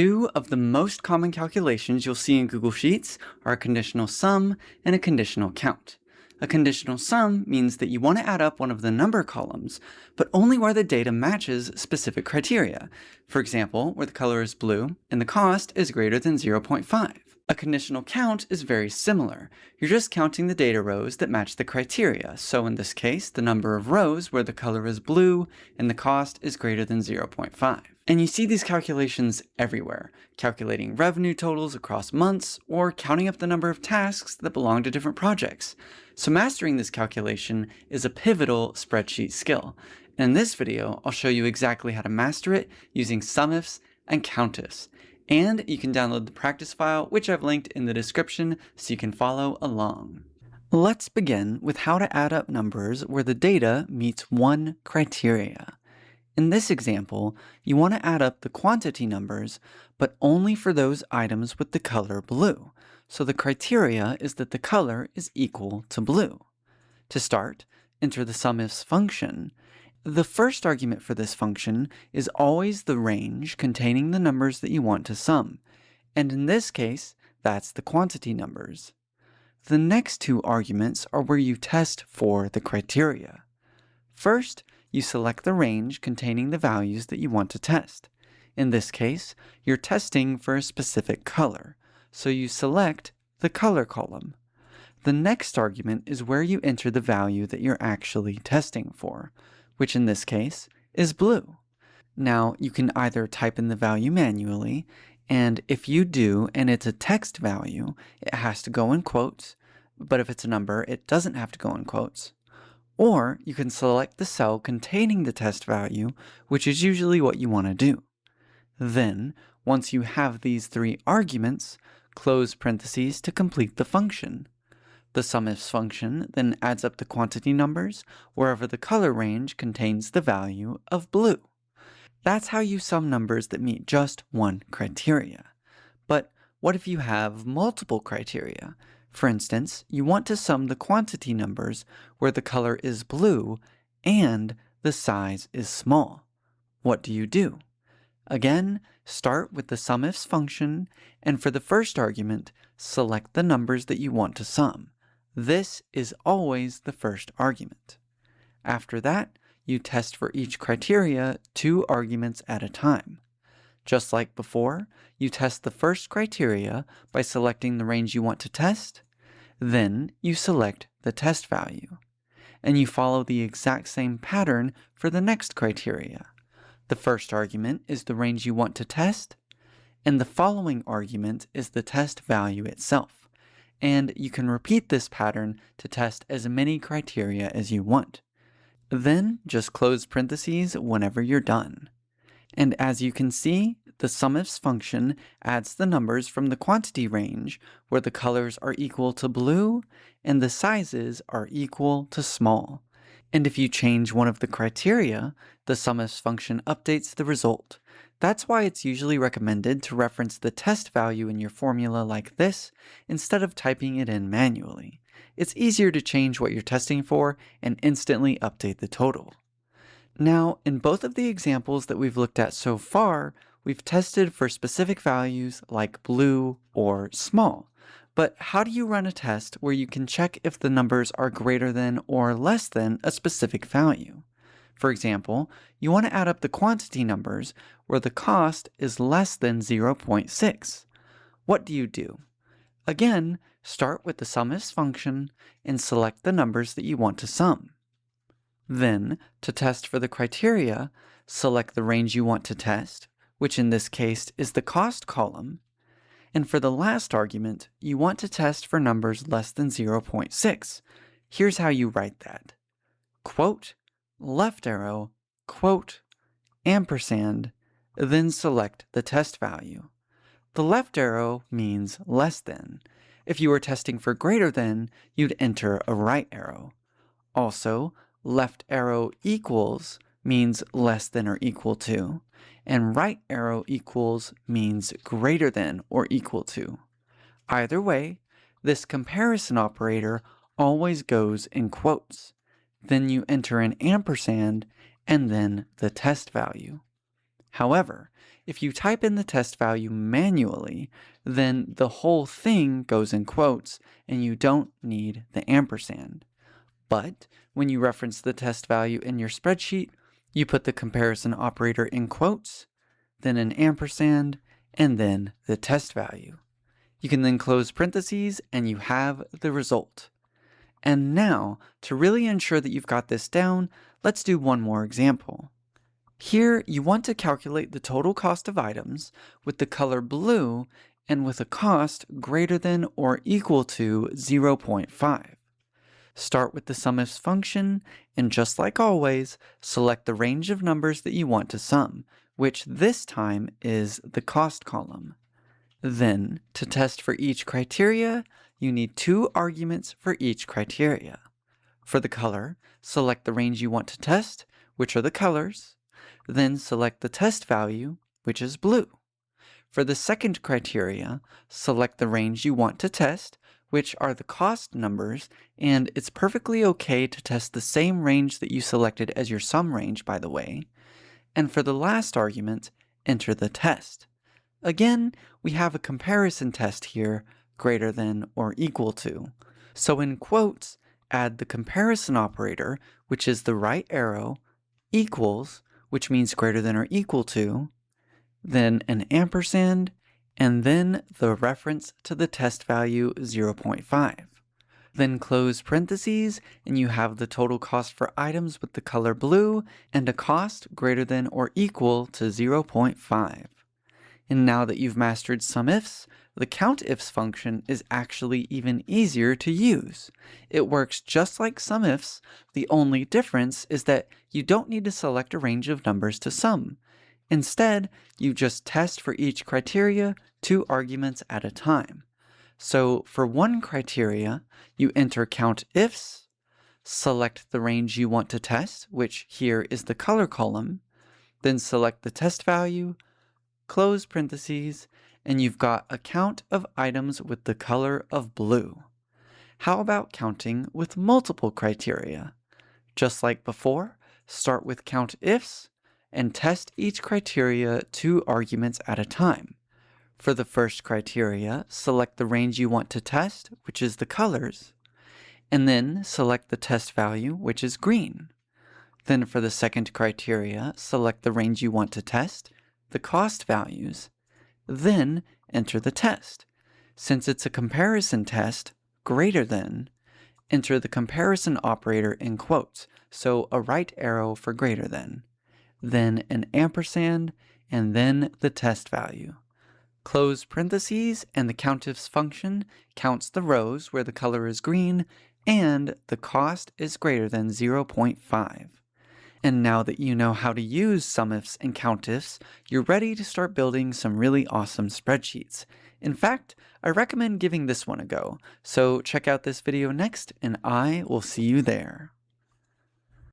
Two of the most common calculations you'll see in Google Sheets are a conditional sum and a conditional count. A conditional sum means that you want to add up one of the number columns, but only where the data matches specific criteria. For example, where the color is blue and the cost is greater than 0.5. A conditional count is very similar. You're just counting the data rows that match the criteria. So in this case, the number of rows where the color is blue and the cost is greater than 0.5. And you see these calculations everywhere, calculating revenue totals across months or counting up the number of tasks that belong to different projects. So mastering this calculation is a pivotal spreadsheet skill. And in this video, I'll show you exactly how to master it using SUMIFS and COUNTIFS. And you can download the practice file, which I've linked in the description so you can follow along. Let's begin with how to add up numbers where the data meets one criteria. In this example, you want to add up the quantity numbers, but only for those items with the color blue. So the criteria is that the color is equal to blue. To start, enter the SUMIFS function. The first argument for this function is always the range containing the numbers that you want to sum, and in this case, that's the quantity numbers. The next two arguments are where you test for the criteria. First, you select the range containing the values that you want to test. In this case, you're testing for a specific color, so you select the color column. The next argument is where you enter the value that you're actually testing for, which in this case is blue. Now, you can either type in the value manually, and if you do and it's a text value, it has to go in quotes, but if it's a number, it doesn't have to go in quotes. Or you can select the cell containing the test value, which is usually what you want to do. Then, once you have these three arguments, close parentheses to complete the function. The SUMIFS function then adds up the quantity numbers wherever the color range contains the value of blue. That's how you sum numbers that meet just one criteria. But what if you have multiple criteria? For instance, you want to sum the quantity numbers where the color is blue and the size is small. What do? Again, start with the SUMIFS function, and for the first argument, select the numbers that you want to sum. This is always the first argument. After that, you test for each criteria 2 arguments at a time. Just like before, you test the first criteria by selecting the range you want to test, then you select the test value. And you follow the exact same pattern for the next criteria. The first argument is the range you want to test, and the following argument is the test value itself. And you can repeat this pattern to test as many criteria as you want. Then just close parentheses whenever you're done. And as you can see, the SUMIFS function adds the numbers from the quantity range where the colors are equal to blue and the sizes are equal to small. And if you change one of the criteria, the SUMIFS function updates the result. That's why it's usually recommended to reference the test value in your formula like this instead of typing it in manually. It's easier to change what you're testing for and instantly update the total. Now, in both of the examples that we've looked at so far, we've tested for specific values like blue or small. But how do you run a test where you can check if the numbers are greater than or less than a specific value? For example, you want to add up the quantity numbers where the cost is less than 0.6. What do? Again, start with the SUMIFS function and select the numbers that you want to sum. Then, to test for the criteria, select the range you want to test, which in this case is the cost column. And for the last argument, you want to test for numbers less than 0.6. Here's how you write that. Quote, left arrow, quote, ampersand, then select the test value. The left arrow means less than. If you were testing for greater than, you'd enter a right arrow. Also, left arrow equals means less than or equal to, and right arrow equals means greater than or equal to. Either way, this comparison operator always goes in quotes. Then you enter an ampersand and then the test value. However, if you type in the test value manually, then the whole thing goes in quotes and you don't need the ampersand. But when you reference the test value in your spreadsheet, you put the comparison operator in quotes, then an ampersand, and then the test value. You can then close parentheses and you have the result. And now, to really ensure that you've got this down, let's do one more example. Here, you want to calculate the total cost of items with the color blue and with a cost greater than or equal to 0.5. Start with the SUMIFS function, and just like always, select the range of numbers that you want to sum, which this time is the cost column. Then, to test for each criteria, you need 2 arguments for each criteria. For the color, select the range you want to test, which are the colors, then select the test value, which is blue. For the second criteria, select the range you want to test, which are the cost numbers, and it's perfectly okay to test the same range that you selected as your sum range, by the way. And for the last argument, enter the test. Again, we have a comparison test here, greater than or equal to. So in quotes, add the comparison operator, which is the right arrow, equals, which means greater than or equal to, then an ampersand, and then the reference to the test value 0.5. Then close parentheses, and you have the total cost for items with the color blue and a cost greater than or equal to 0.5. And now that you've mastered SUMIFS, the COUNTIFS function is actually even easier to use. It works just like SUMIFS, the only difference is that you don't need to select a range of numbers to sum. Instead, you just test for each criteria 2 arguments at a time. So for one criteria, you enter COUNTIFS, select the range you want to test, which here is the color column, then select the test value, close parentheses, and you've got a count of items with the color of blue. How about counting with multiple criteria? Just like before, start with COUNTIFS and test each criteria 2 arguments at a time. For the first criteria, select the range you want to test, which is the colors, and then select the test value, which is green. Then for the second criteria, select the range you want to test, the cost values, then enter the test. Since it's a comparison test, greater than, enter the comparison operator in quotes, so a right arrow for greater than, then an ampersand, and then the test value. Close parentheses, and the COUNTIFS function counts the rows where the color is green and the cost is greater than 0.5. And now that you know how to use SUMIFS and COUNTIFS, you're ready to start building some really awesome spreadsheets. In fact, I recommend giving this one a go, so check out this video next, and I will see you there.